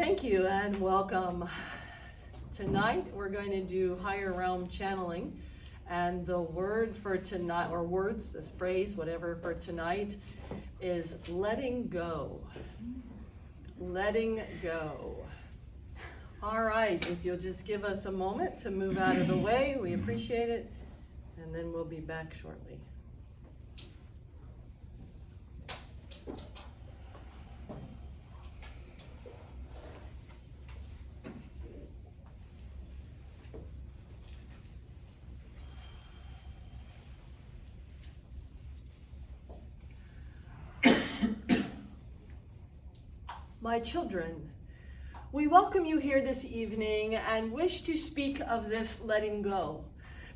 Thank you and welcome. Tonight we're going to do higher realm channeling, and the word for tonight, or words, this phrase, whatever, for tonight is letting go. Letting go. All right, if you'll just give us a moment to move out of the way, we appreciate it, and then we'll be back shortly. My children, we welcome you here this evening and wish to speak of this letting go.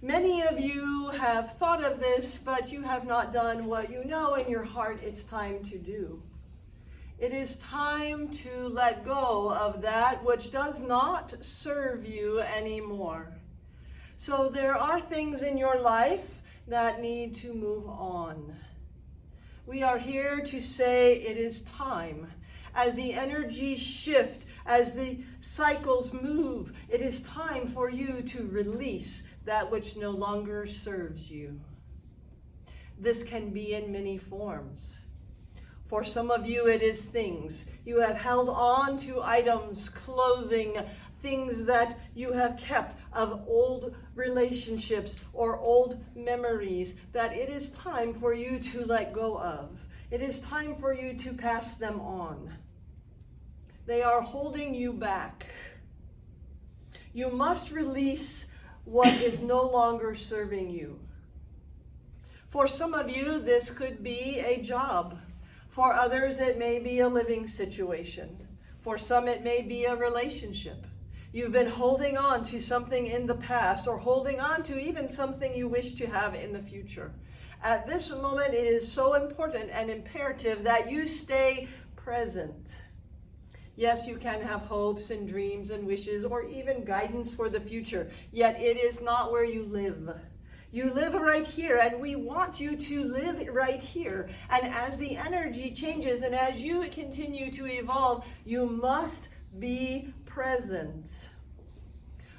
Many of you have thought of this, but you have not done what you know in your heart it's time to do. It is time to let go of that which does not serve you anymore. So there are things in your life that need to move on. We are here to say it is time. As the energies shift, as the cycles move, it is time for you to release that which no longer serves you. This can be in many forms. For some of you, it is things. You have held on to items, clothing, things that you have kept of old relationships or old memories that it is time for you to let go of. It is time for you to pass them on. They are holding you back. You must release what is no longer serving you. For some of you, this could be a job. For others, it may be a living situation. For some, it may be a relationship. You've been holding on to something in the past, or holding on to even something you wish to have in the future. At this moment, it is so important and imperative that you stay present. Yes, you can have hopes and dreams and wishes or even guidance for the future, yet it is not where you live. You live right here, and we want you to live right here. And as the energy changes and as you continue to evolve, you must be present.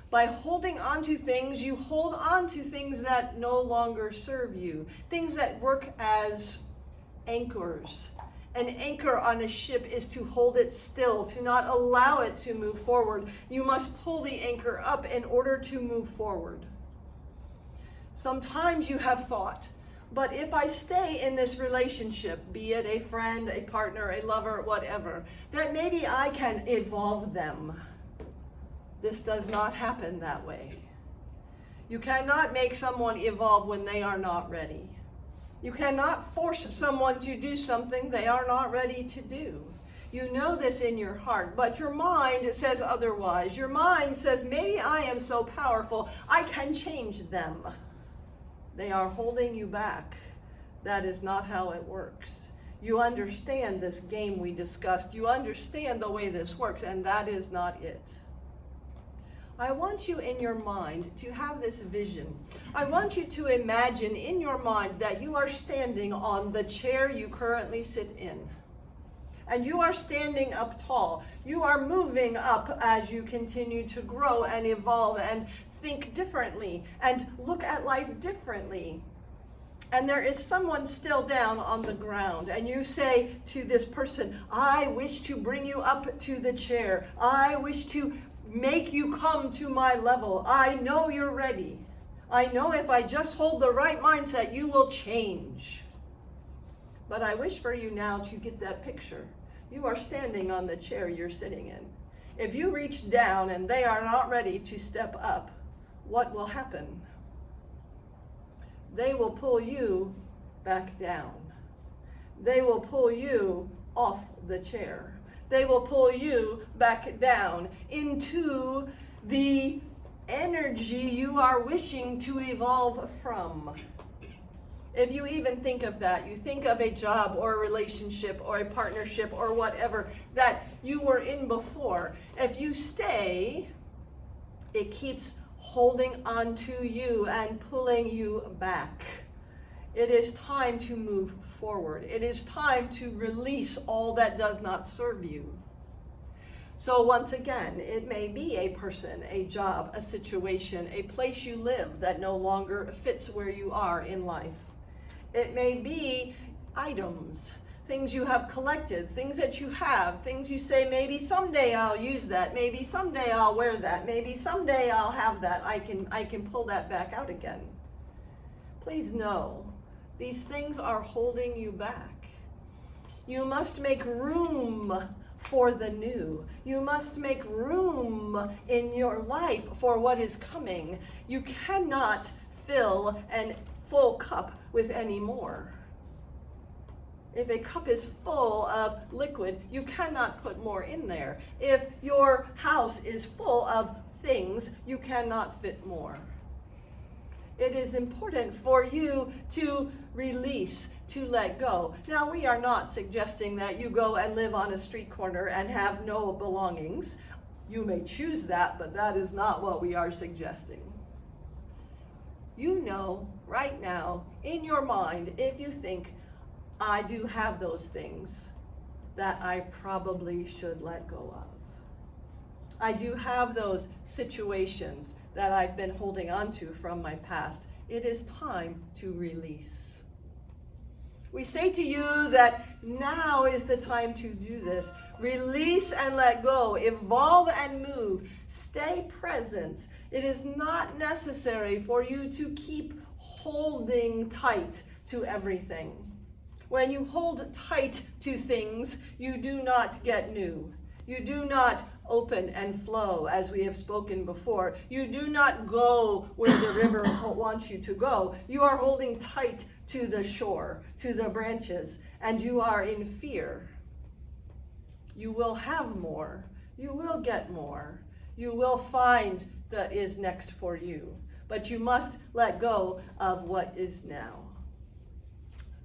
By holding on to things, you hold on to things that no longer serve you, things that work as anchors. An anchor on a ship is to hold it still, to not allow it to move forward. You must pull the anchor up in order to move forward. Sometimes you have thought, but if I stay in this relationship, be it a friend, a partner, a lover, whatever, that maybe I can evolve them. This does not happen that way. You cannot make someone evolve when they are not ready. You cannot force someone to do something they are not ready to do. You know this in your heart, but your mind says otherwise. Your mind says, maybe I am so powerful, I can change them. They are holding you back. That is not how it works. You understand this game we discussed. You understand the way this works, and that is not it. I want you in your mind to have this vision. I want you to imagine in your mind that you are standing on the chair you currently sit in. And you are standing up tall. You are moving up as you continue to grow and evolve and think differently and look at life differently. And there is someone still down on the ground, and you say to this person, I wish to bring you up to the chair. I wish to make you come to my level. I know you're ready. I know if I just hold the right mindset, you will change. But I wish for you now to get that picture. You are standing on the chair you're sitting in. If you reach down and they are not ready to step up, what will happen? They will pull you back down. They will pull you off the chair. They will pull you back down into the energy you are wishing to evolve from. If you even think of that, you think of a job or a relationship or a partnership or whatever that you were in before. If you stay, it keeps holding on to you and pulling you back. It is time to move forward. It is time to release all that does not serve you. So once again, it may be a person, a job, a situation, a place you live that no longer fits where you are in life. It may be items, things you have collected, things that you have, things you say, maybe someday I'll use that, maybe someday I'll wear that, maybe someday I'll have that, I can pull that back out again. Please know, these things are holding you back. You must make room for the new. You must make room in your life for what is coming. You cannot fill a full cup with any more. If a cup is full of liquid, you cannot put more in there. If your house is full of things, you cannot fit more. It is important for you to release, to let go. Now, we are not suggesting that you go and live on a street corner and have no belongings. You may choose that, but that is not what we are suggesting. You know right now in your mind, if you think, I do have those things that I probably should let go of. I do have those situations that I've been holding on to from my past. It is time to release. We say to you that now is the time to do this. Release and let go. Evolve and move. Stay present. It is not necessary for you to keep holding tight to everything. When you hold tight to things, you do not get new. You do not open and flow, as we have spoken before. You do not go where the river wants you to go. You are holding tight to the shore, to the branches, and you are in fear. You will have more. You will get more. You will find that is next for you. But you must let go of what is now.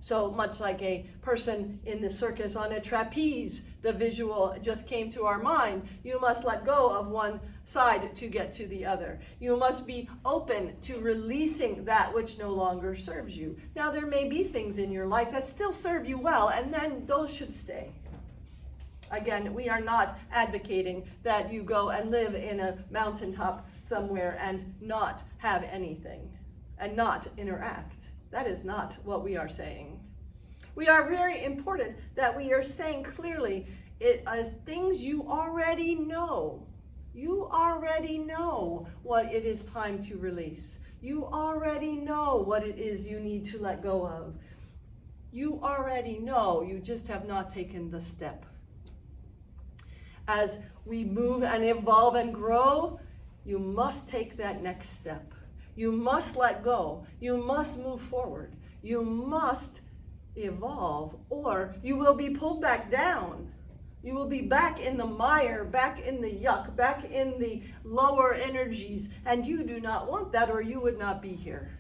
So much like a person in the circus on a trapeze, the visual just came to our mind. You must let go of one side to get to the other. You must be open to releasing that which no longer serves you. Now, there may be things in your life that still serve you well, and then those should stay. Again, we are not advocating that you go and live in a mountaintop somewhere and not have anything and not interact. That is not what we are saying. We are very important that we are saying clearly it is things you already know. You already know what it is time to release. You already know what it is you need to let go of. You already know, you just have not taken the step. As we move and evolve and grow, you must take that next step. You must let go. You must move forward. You must evolve, or you will be pulled back down. You will be back in the mire, back in the yuck, back in the lower energies, and you do not want that, or you would not be here.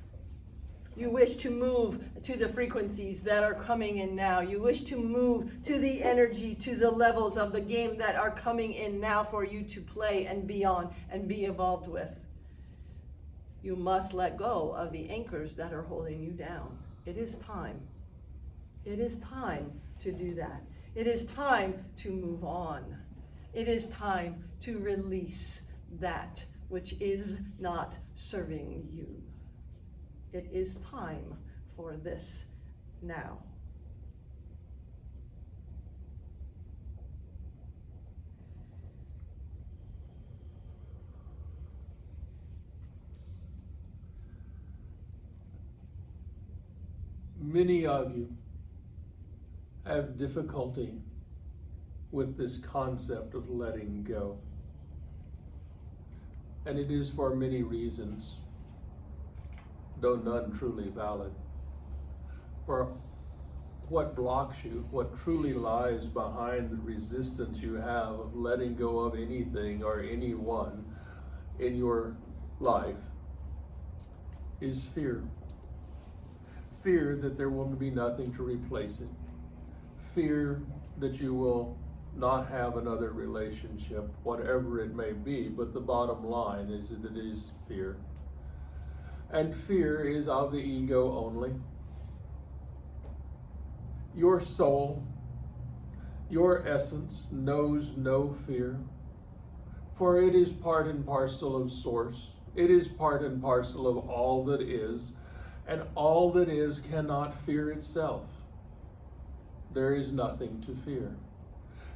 You wish to move to the frequencies that are coming in now. You wish to move to the energy, to the levels of the game that are coming in now for you to play and be on and be evolved with. You must let go of the anchors that are holding you down. It is time. It is time to do that. It is time to move on. It is time to release that which is not serving you. It is time for this now. Many of you have difficulty with this concept of letting go. And it is for many reasons, though none truly valid. For what blocks you, what truly lies behind the resistance you have of letting go of anything or anyone in your life is fear. Fear that there will be nothing to replace it. Fear that you will not have another relationship, whatever it may be, but the bottom line is that it is fear. And fear is of the ego only. Your soul, your essence knows no fear. for it is part and parcel of Source. It is part and parcel of all that is, and all that is cannot fear itself. There is nothing to fear.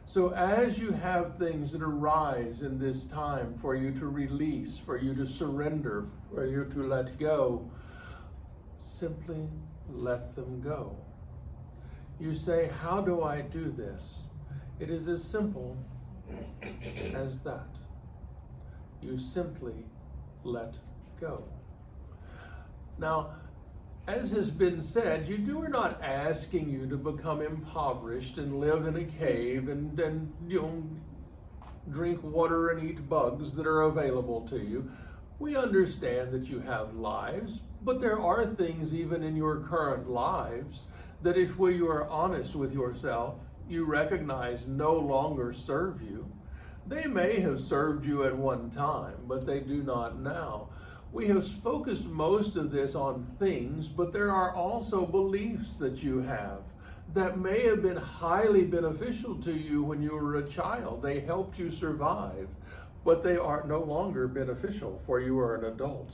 So as you have things that arise in this time for you to release, for you to surrender, for you to let go, simply let them go. You say, how do I do this? It is as simple as that. You simply let go. Now, as has been said, we're not asking you to become impoverished and live in a cave and drink water and eat bugs that are available to you. We understand that you have lives, but there are things even in your current lives that if you are honest with yourself, you recognize no longer serve you. They may have served you at one time, but they do not now. We have focused most of this on things, but there are also beliefs that you have that may have been highly beneficial to you when you were a child. They helped you survive, but they are no longer beneficial for you are an adult.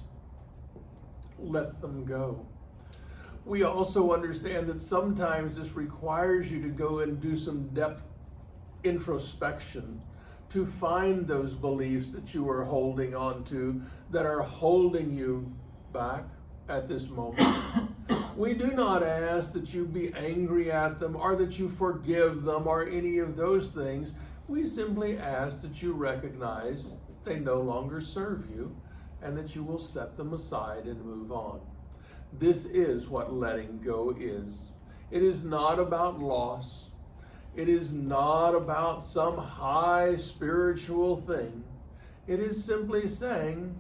Let them go. We also understand that sometimes this requires you to go and do some depth introspection to find those beliefs that you are holding on to that are holding you back at this moment. We do not ask that you be angry at them or that you forgive them or any of those things. We simply ask that you recognize they no longer serve you and that you will set them aside and move on. This is what letting go is. It is not about loss. It is not about some high spiritual thing. It is simply saying,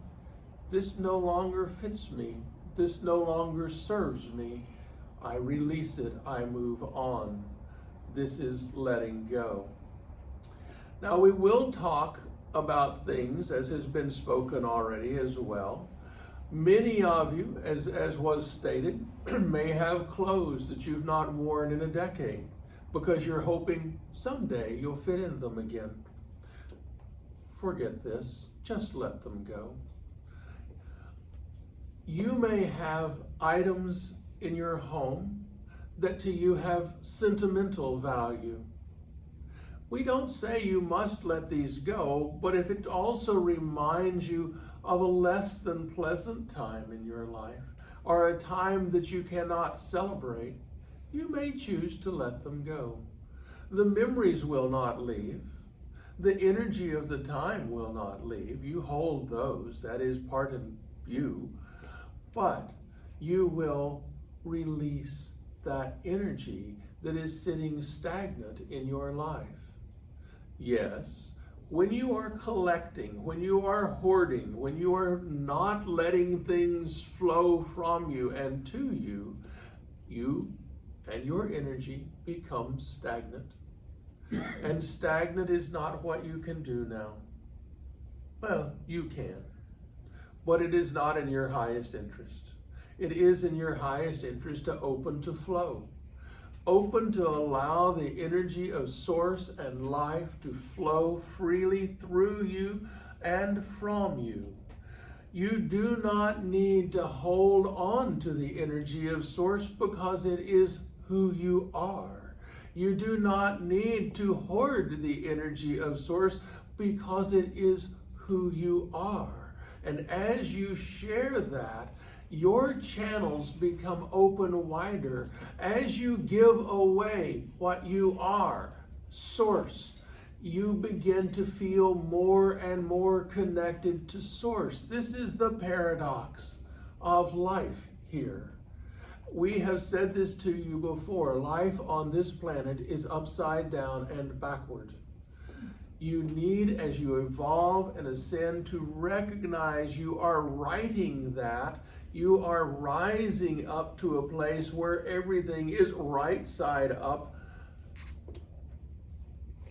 this no longer fits me. This no longer serves me. I release it. I move on. This is letting go. Now we will talk about things, as has been spoken already as well. Many of you, as was stated, may have clothes that you've not worn in a decade, because you're hoping someday you'll fit in them again. Forget this. Just let them go. You may have items in your home that to you have sentimental value. We don't say you must let these go, but if it also reminds you of a less than pleasant time in your life, or a time that you cannot celebrate, you may choose to let them go. The memories will not leave. The energy of the time will not leave. You hold those, that is part of you, but you will release that energy that is sitting stagnant in your life. Yes, when you are collecting, when you are hoarding, when you are not letting things flow from you and to you, you and your energy become stagnant. And stagnant is not what you can do now. Well, you can, but it is not in your highest interest. It is in your highest interest to open to flow. Open to allow the energy of Source and life to flow freely through you and from you. You do not need to hold on to the energy of Source because it is who you are. You do not need to hoard the energy of Source because it is who you are. And as you share that, your channels become open wider. As you give away what you are, Source, you begin to feel more and more connected to Source. This is the paradox of life here. We have said this to you before. Life on this planet is upside down and backward. You need, as you evolve and ascend, to recognize you are righting that. You are rising up to a place where everything is right side up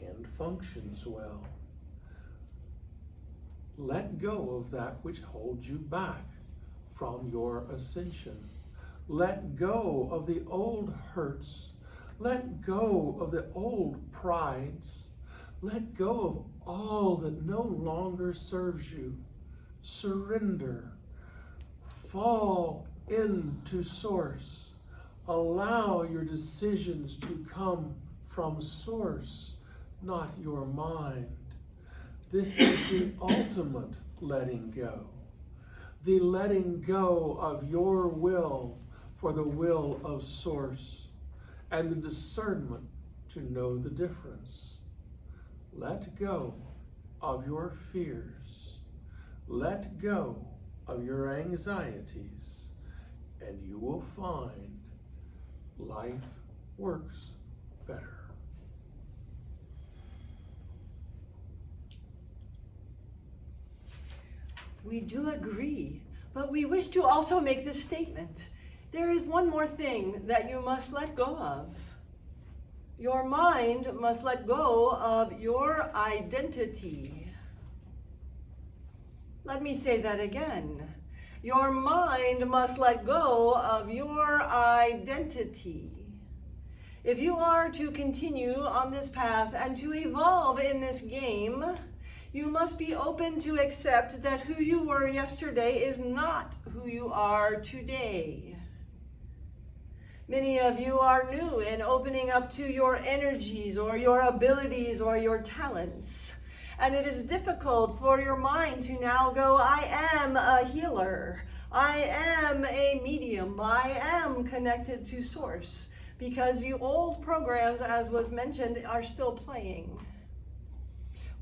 and functions well. Let go of that which holds you back from your ascension. Let go of the old hurts. Let go of the old prides. Let go of all that no longer serves you. Surrender. Fall into source. Allow your decisions to come from source, not your mind. This is the ultimate letting go. The letting go of your will for the will of source, and the discernment to know the difference. Let go of your fears. Let go of your anxieties, and you will find life works better. We do agree, but we wish to also make this statement. There is one more thing that you must let go of. Your mind must let go of your identity. Let me say that again. Your mind must let go of your identity. If you are to continue on this path and to evolve in this game, you must be open to accept that who you were yesterday is not who you are today. Many of you are new in opening up to your energies or your abilities or your talents. And it is difficult for your mind to now go, I am a healer. I am a medium. I am connected to source. Because the old programs, as was mentioned, are still playing.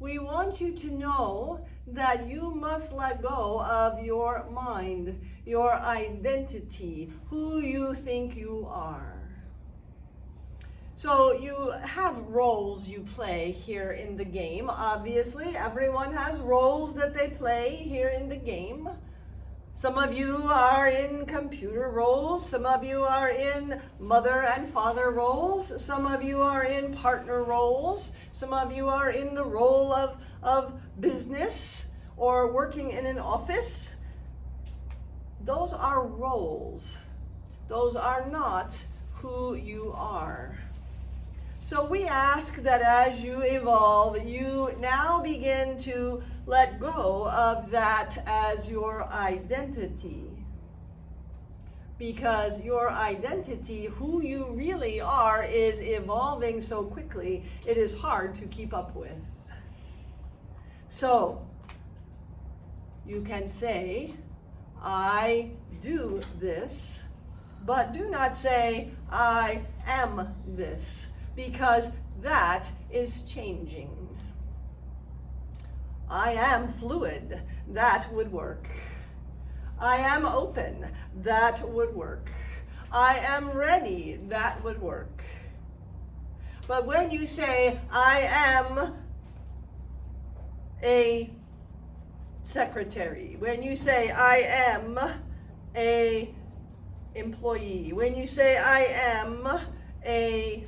We want you to know that you must let go of your mind, your identity, who you think you are. So you have roles you play here in the game. Obviously, everyone has roles that they play here in the game. Some of you are in computer roles. Some of you are in mother and father roles. Some of you are in partner roles. Some of you are in the role of business or working in an office. Those are roles. Those are not who you are. So we ask that as you evolve, you now begin to let go of that as your identity. Because your identity, who you really are, is evolving so quickly, it is hard to keep up with. So, you can say, I do this, but do not say, I am this. Because that is changing. I am fluid. That would work. I am open. That would work. I am ready. That would work. But when you say, I am a secretary, when you say, I am a employee, when you say, I am a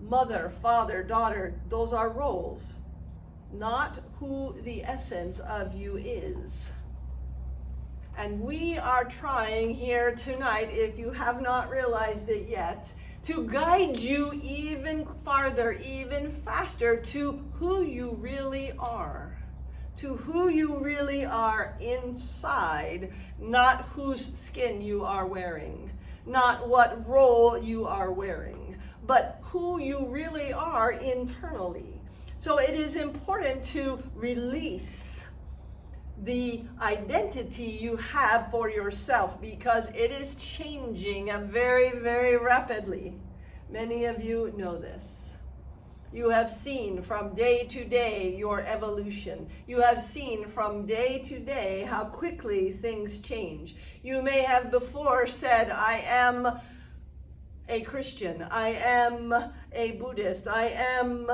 mother, father, daughter, those are roles, not who the essence of you is. And we are trying here tonight, if you have not realized it yet, to guide you even farther, even faster to who you really are. To who you really are inside, not whose skin you are wearing, not what role you are wearing, but who you really are internally. So it is important to release the identity you have for yourself because it is changing very, very rapidly. Many of you know this. You have seen from day to day your evolution. You have seen from day to day how quickly things change. You may have before said, I am a Christian, I am a Buddhist, I am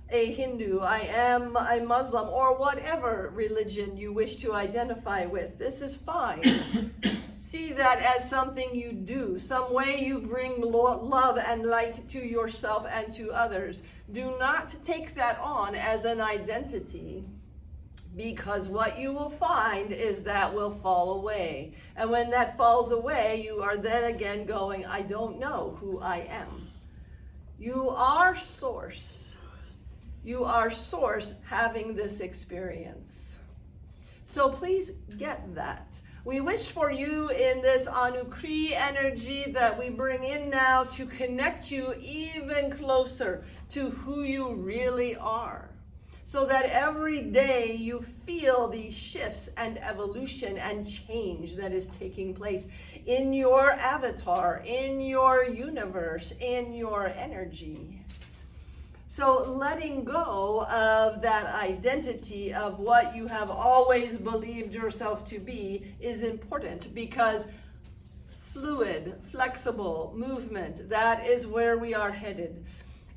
a Hindu, I am a Muslim, or whatever religion you wish to identify with. This is fine. See that as something you do, some way you bring love and light to yourself and to others. Do not take that on as an identity, because what you will find is that will fall away. And when that falls away, you are then again going, I don't know who I am. You are source. You are source having this experience. So please get that. We wish for you in this anukrihealing energy that we bring in now to connect you even closer to who you really are, so that every day you feel these shifts and evolution and change that is taking place in your avatar, in your universe, in your energy. So letting go of that identity of what you have always believed yourself to be is important, because fluid, flexible movement, that is where we are headed.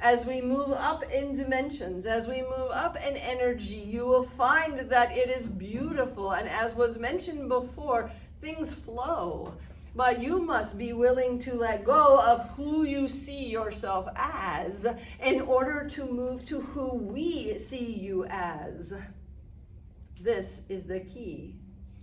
As we move up in dimensions, as we move up in energy, you will find that it is beautiful. And as was mentioned before, things flow. But you must be willing to let go of who you see yourself as in order to move to who we see you as. This is the key.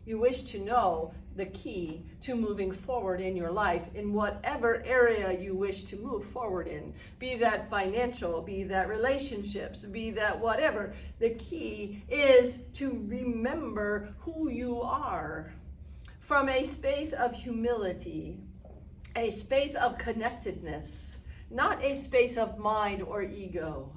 You wish to know the key to moving forward in your life in whatever area you wish to move forward in. Be that financial, be that relationships, be that whatever. The key is to remember who you are. From a space of humility, a space of connectedness, not a space of mind or ego.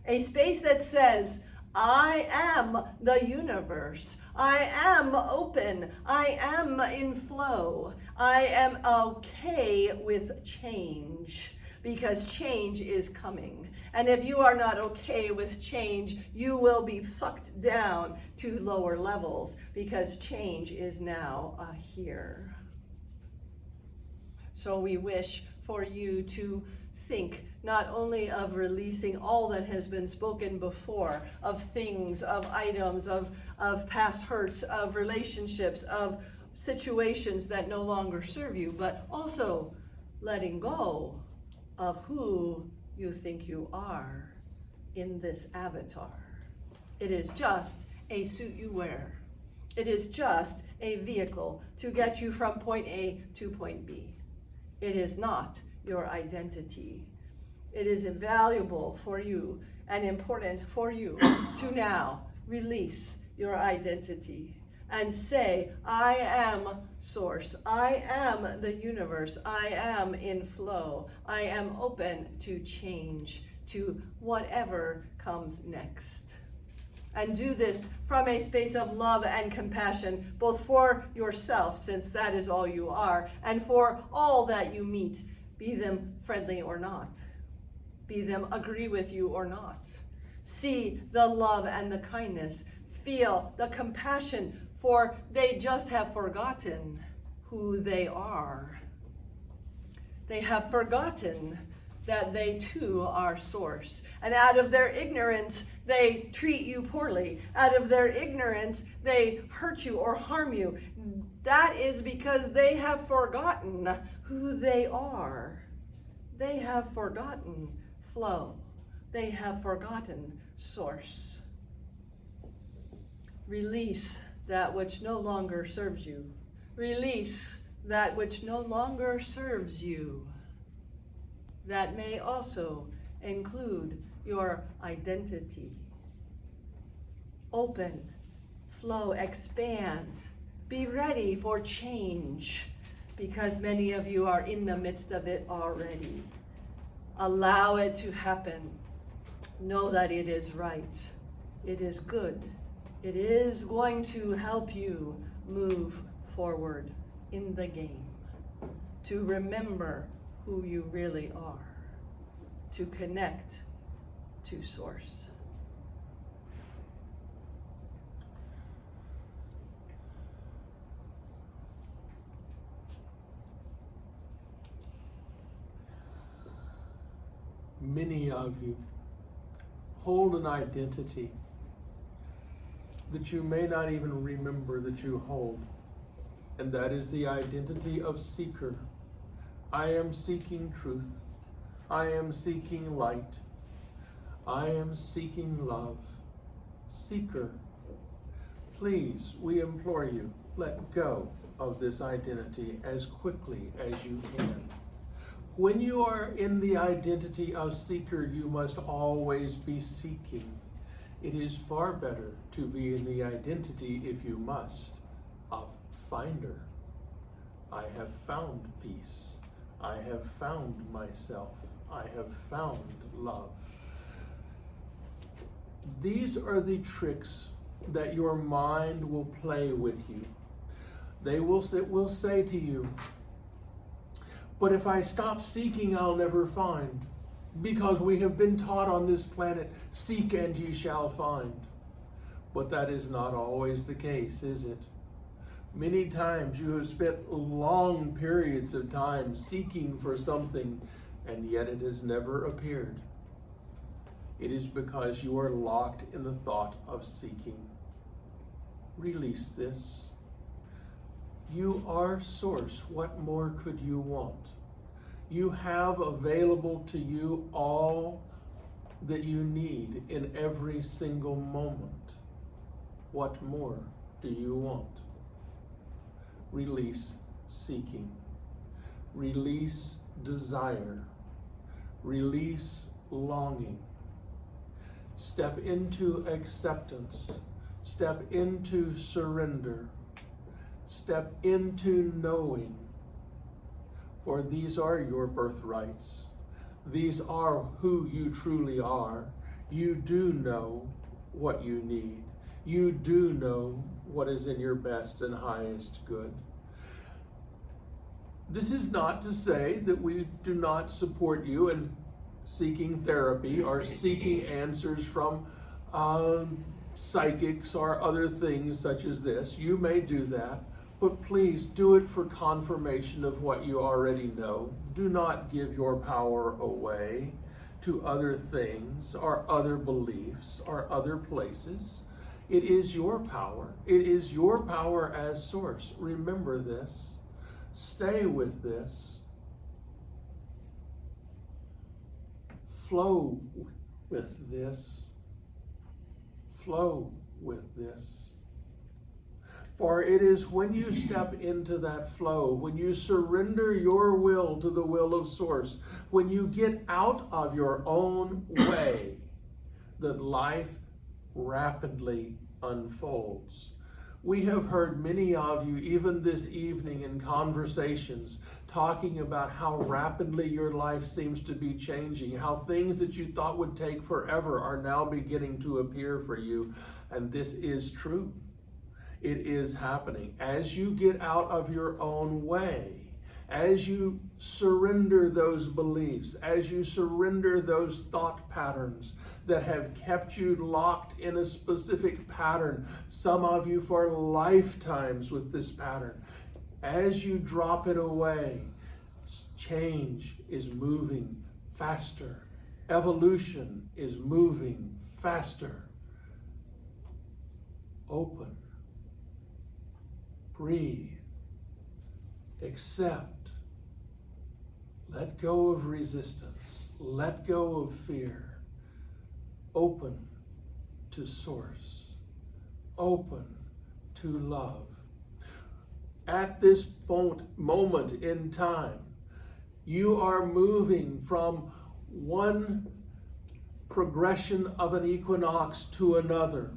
A space that says, I am the universe. I am open. I am in flow. I am okay with change, because change is coming. And if you are not okay with change, you will be sucked down to lower levels, because change is now here. So we wish for you to think not only of releasing all that has been spoken before, of things, of items, of past hurts, of relationships, of situations that no longer serve you, but also letting go of who you think you are in this avatar. It is just a suit you wear. It is just a vehicle to get you from point A to point B. It is not your identity. It is invaluable for you and important for you to now release your identity and say, I am source, I am the universe, I am in flow, I am open to change, to whatever comes next. And do this from a space of love and compassion, both for yourself, since that is all you are, and for all that you meet, be them friendly or not, be them agree with you or not. See the love and the kindness, feel the compassion, for they just have forgotten who they are. They have forgotten that they too are source. And out of their ignorance, they treat you poorly. Out of their ignorance, they hurt you or harm you. That is because they have forgotten who they are. They have forgotten flow. They have forgotten source. Release that which no longer serves you. Release that which no longer serves you. That may also include your identity. Open, flow, expand. Be ready for change, because many of you are in the midst of it already. Allow it to happen. Know that it is right. It is good. It is going to help you move forward in the game, to remember who you really are, to connect to source. Many of you hold an identity that you may not even remember that you hold, and that is the identity of seeker. I am seeking truth. I am seeking light. I am seeking love. Seeker, please, we implore you, let go of this identity as quickly as you can. When you are in the identity of seeker, you must always be seeking. It is far better to be in the identity, if you must, of finder. I have found peace. I have found myself. I have found love. These are the tricks that your mind will play with you. It will say to you, but if I stop seeking, I'll never find. Because we have been taught on this planet, seek and ye shall find. But that is not always the case, is it? Many times you have spent long periods of time seeking for something, and yet it has never appeared. It is because you are locked in the thought of seeking. Release this. You are source. What more could you want? You have available to you all that you need in every single moment. What more do you want? Release seeking. Release desire. Release longing. Step into acceptance. Step into surrender. Step into knowing. For these are your birthrights. These are who you truly are. You do know what you need. You do know what is in your best and highest good. This is not to say that we do not support you in seeking therapy or seeking answers from psychics or other things such as this. You may do that. But please do it for confirmation of what you already know. Do not give your power away to other things or other beliefs or other places. It is your power. It is your power as source. Remember this. Stay with this. Flow with this. Flow with this. For it is when you step into that flow, when you surrender your will to the will of Source, when you get out of your own way, that life rapidly unfolds. We have heard many of you, even this evening in conversations, talking about how rapidly your life seems to be changing, how things that you thought would take forever are now beginning to appear for you. And this is true. It is happening. As you get out of your own way, as you surrender those beliefs, as you surrender those thought patterns that have kept you locked in a specific pattern, some of you for lifetimes with this pattern, as you drop it away, change is moving faster. Evolution is moving faster. Open. Breathe, accept, let go of resistance, let go of fear, open to Source, open to love. At this moment in time, you are moving from one progression of an equinox to another.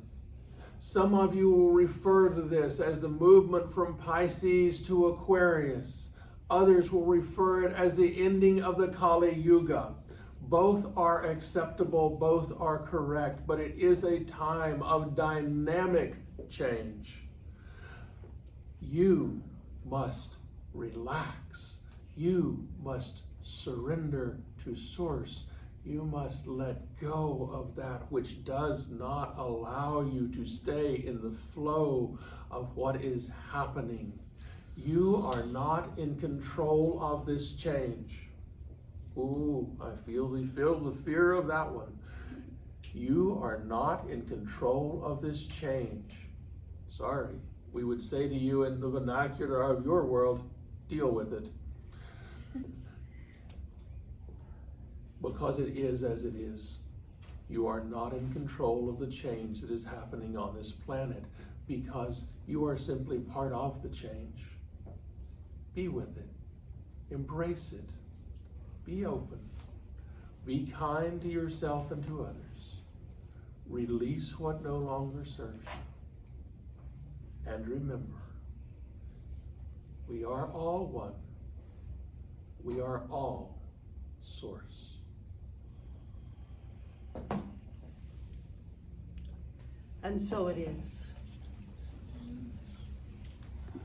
Some of you will refer to this as the movement from Pisces to Aquarius. Others will refer it as the ending of the Kali Yuga. Both are acceptable, both are correct, but it is a time of dynamic change. You must relax. You must surrender to Source. You must let go of that which does not allow you to stay in the flow of what is happening. You are not in control of this change. Ooh, I feel the fear of that one. You are not in control of this change. Sorry, we would say to you in the vernacular of your world, deal with it. Because it is as it is. You are not in control of the change that is happening on this planet because you are simply part of the change. Be with it. Embrace it. Be open. Be kind to yourself and to others. Release what no longer serves you. And remember, we are all one. We are all source. And so it is.